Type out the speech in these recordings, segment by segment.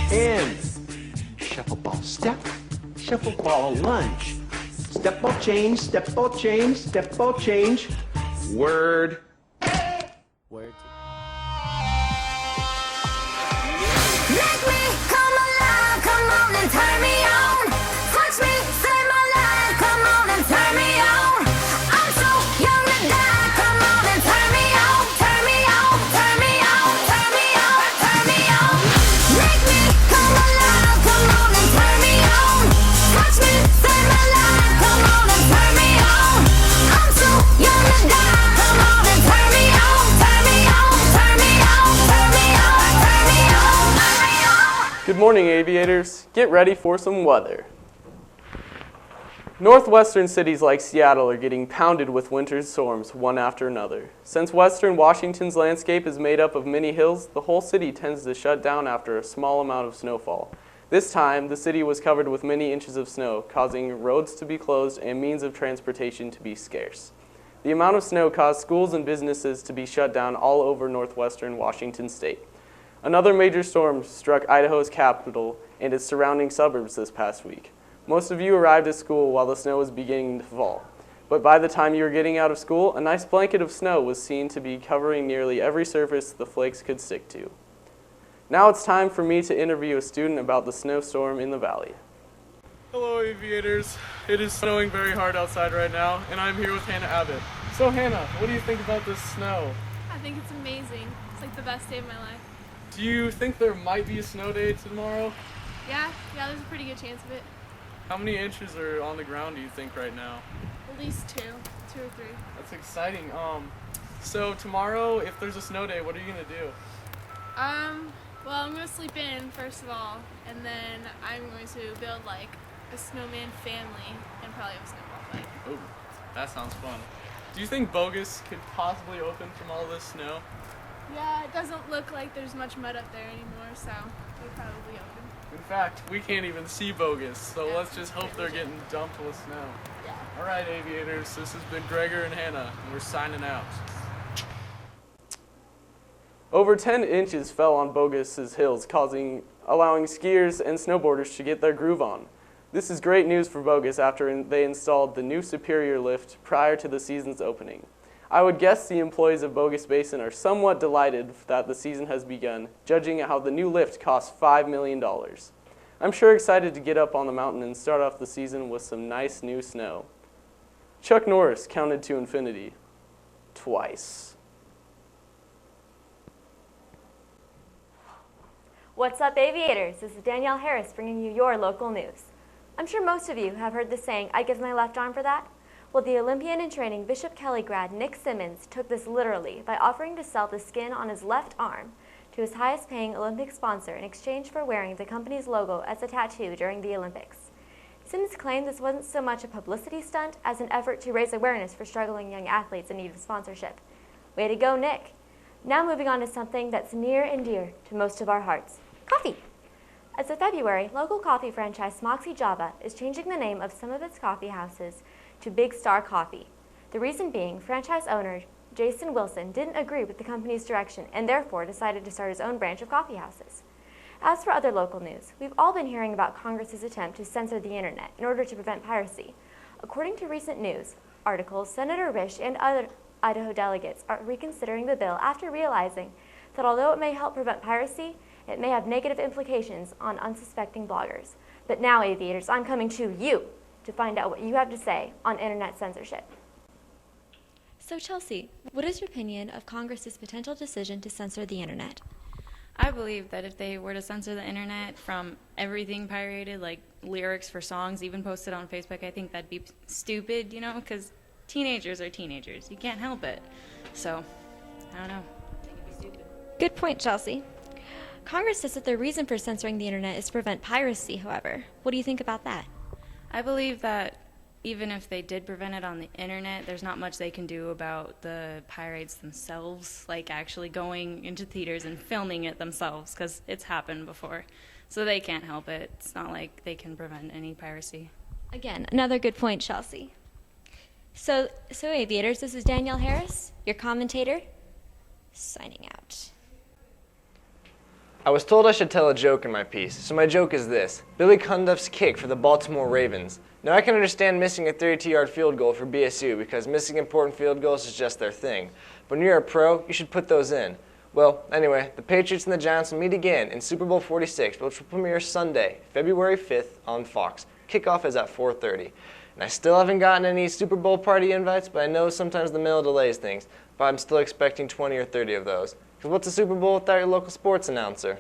Hands. Shuffle ball step, shuffle ball lunge. Step ball change, step ball change, step ball change. Word. Word. Make me come alive, come on and turn me on. Touch me, save my life, come on and turn me on. I'm so young to die, come on and turn me on. Turn me on, turn me on, turn me on, turn me on. Make me come alive, come on and turn me on. Touch me, save my life, come on and turn me on. I'm so young to die, come on and turn me on. Turn me on, turn me on, turn me on, turn me on, turn me on. Good morning, aviators. Get ready for some weather. Northwestern cities like Seattle are getting pounded with winter storms one after another. Since western Washington's landscape is made up of many hills, the whole city tends to shut down after a small amount of snowfall. This time, the city was covered with many inches of snow, causing roads to be closed and means of transportation to be scarce. The amount of snow caused schools and businesses to be shut down all over northwestern Washington state. Another major storm struck Idaho's capital and its surrounding suburbs this past week. Most of you arrived at school while the snow was beginning to fall. But by the time you were getting out of school, a nice blanket of snow was seen to be covering nearly every surface the flakes could stick to. Now it's time for me to interview a student about the snowstorm in the valley. Hello, aviators. It is snowing very hard outside right now, and I'm here with Hannah Abbott. So Hannah, what do you think about this snow? I think it's amazing. It's like the best day of my life. Do you think there might be a snow day tomorrow? Yeah, there's a pretty good chance of it. How many inches are on the ground, do you think, right now? At least two or three. That's exciting. So tomorrow, if there's a snow day, what are you gonna do? Well, I'm gonna sleep in first of all, and then I'm going to build like a snowman family and probably have a snowball fight. Oh, that sounds fun. Do you think Bogus could possibly open from all this snow? Yeah, it doesn't look like there's much mud up there anymore, so it'll probably open. In fact, we can't even see Bogus, so Yeah, let's just hope they're getting dumped with snow. Yeah. All right, aviators, this has been Gregor and Hannah, and we're signing out. Over 10 inches fell on Bogus's hills, allowing skiers and snowboarders to get their groove on. This is great news for Bogus after they installed the new Superior lift prior to the season's opening. I would guess the employees of Bogus Basin are somewhat delighted that the season has begun, judging how the new lift costs $5 million. I'm sure excited to get up on the mountain and start off the season with some nice new snow. Chuck Norris counted to infinity twice. What's up, aviators? This is Danielle Harris bringing you your local news. I'm sure most of you have heard the saying, "I give my left arm for that." Well, the Olympian in training Bishop Kelly grad Nick Simmons took this literally by offering to sell the skin on his left arm to his highest paying Olympic sponsor in exchange for wearing the company's logo as a tattoo during the Olympics. Simmons claimed this wasn't so much a publicity stunt as an effort to raise awareness for struggling young athletes in need of sponsorship. Way to go, Nick. Now moving on to something that's near and dear to most of our hearts, coffee. As of February, local coffee franchise Smoxy Java is changing the name of some of its coffee houses to Big Star Coffee. The reason being, franchise owner Jason Wilson didn't agree with the company's direction and therefore decided to start his own branch of coffee houses. As for other local news, we've all been hearing about Congress's attempt to censor the internet in order to prevent piracy. According to recent news articles, Senator Risch and other Idaho delegates are reconsidering the bill after realizing that although it may help prevent piracy, it may have negative implications on unsuspecting bloggers. But now, aviators, I'm coming to you to find out what you have to say on internet censorship. So Chelsea, what is your opinion of Congress's potential decision to censor the internet? I believe that if they were to censor the internet from everything pirated, like lyrics for songs, even posted on Facebook, I think that'd be stupid, because teenagers are teenagers. You can't help it. So, I don't know. I think it'd be stupid. Good point, Chelsea. Congress says that the reason for censoring the internet is to prevent piracy, however. What do you think about that? I believe that even if they did prevent it on the internet, there's not much they can do about the pirates themselves, like actually going into theaters and filming it themselves, because it's happened before. So they can't help it. It's not like they can prevent any piracy. Again, another good point, Chelsea. So Aviators, this is Danielle Harris, your commentator, signing out. I was told I should tell a joke in my piece, so my joke is this. Billy Cundiff's kick for the Baltimore Ravens. Now I can understand missing a 32-yard field goal for BSU because missing important field goals is just their thing. But when you're a pro, you should put those in. Well, anyway, the Patriots and the Giants will meet again in Super Bowl 46, which will premiere Sunday, February 5th on Fox. Kickoff is at 4:30. And I still haven't gotten any Super Bowl party invites, but I know sometimes the mail delays things. But I'm still expecting 20 or 30 of those. Because what's a Super Bowl without your local sports announcer?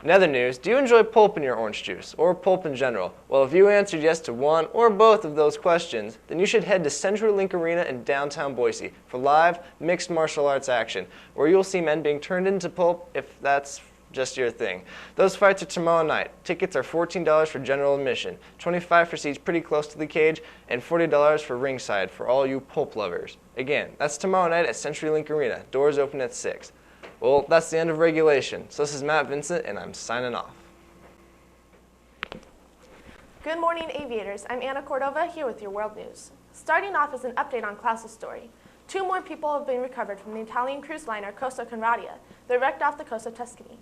In other news, do you enjoy pulp in your orange juice, or pulp in general? Well, if you answered yes to one or both of those questions, then you should head to CenturyLink Arena in downtown Boise for live mixed martial arts action, where you'll see men being turned into pulp if that's just your thing. Those fights are tomorrow night. Tickets are $14 for general admission, $25 for seats pretty close to the cage, and $40 for ringside for all you pulp lovers. Again, that's tomorrow night at CenturyLink Arena. Doors open at 6. Well, that's the end of regulation. So this is Matt Vincent, and I'm signing off. Good morning, Aviators. I'm Anna Cordova here with your world news. Starting off is an update on Klaus's story. 2 more people have been recovered from the Italian cruise liner Costa Conradia that wrecked off the coast of Tuscany.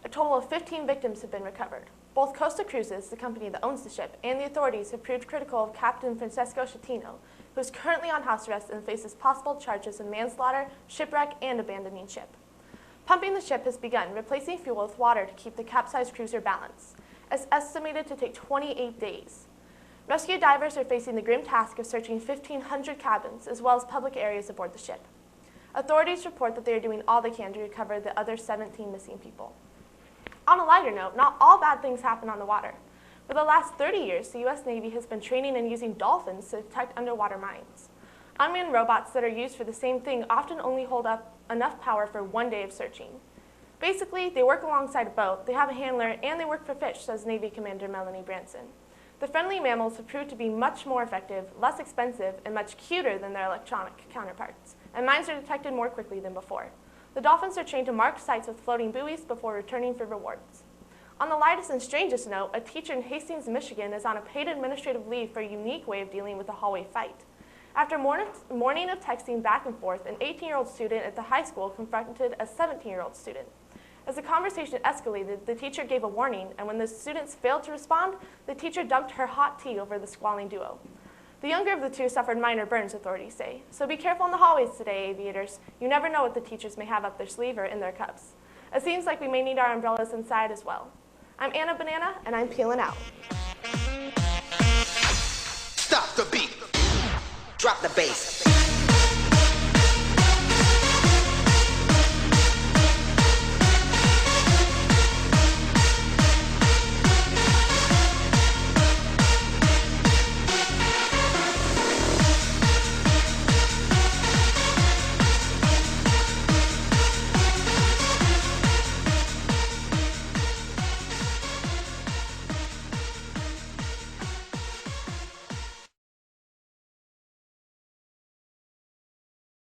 A total of 15 victims have been recovered. Both Costa Cruises, the company that owns the ship, and the authorities have proved critical of Captain Francesco Schettino, who is currently on house arrest and faces possible charges of manslaughter, shipwreck, and abandoning ship. Pumping the ship has begun, replacing fuel with water to keep the capsized cruiser balanced. It's estimated to take 28 days. Rescue divers are facing the grim task of searching 1,500 cabins as well as public areas aboard the ship. Authorities report that they are doing all they can to recover the other 17 missing people. On a lighter note, not all bad things happen on the water. For the last 30 years, the U.S. Navy has been training and using dolphins to detect underwater mines. Unmanned robots that are used for the same thing often only hold up enough power for 1 day of searching. Basically, they work alongside a boat, they have a handler, and they work for fish, says Navy Commander Melanie Branson. The friendly mammals have proved to be much more effective, less expensive, and much cuter than their electronic counterparts, and mines are detected more quickly than before. The dolphins are trained to mark sites with floating buoys before returning for rewards. On the lightest and strangest note, a teacher in Hastings, Michigan is on a paid administrative leave for a unique way of dealing with a hallway fight. After a morning of texting back and forth, an 18-year-old student at the high school confronted a 17-year-old student. As the conversation escalated, the teacher gave a warning, and when the students failed to respond, the teacher dumped her hot tea over the squalling duo. The younger of the two suffered minor burns, authorities say. So be careful in the hallways today, Aviators. You never know what the teachers may have up their sleeve or in their cups. It seems like we may need our umbrellas inside as well. I'm Anna Banana, and I'm peeling out. Stop the beat. Drop the bass.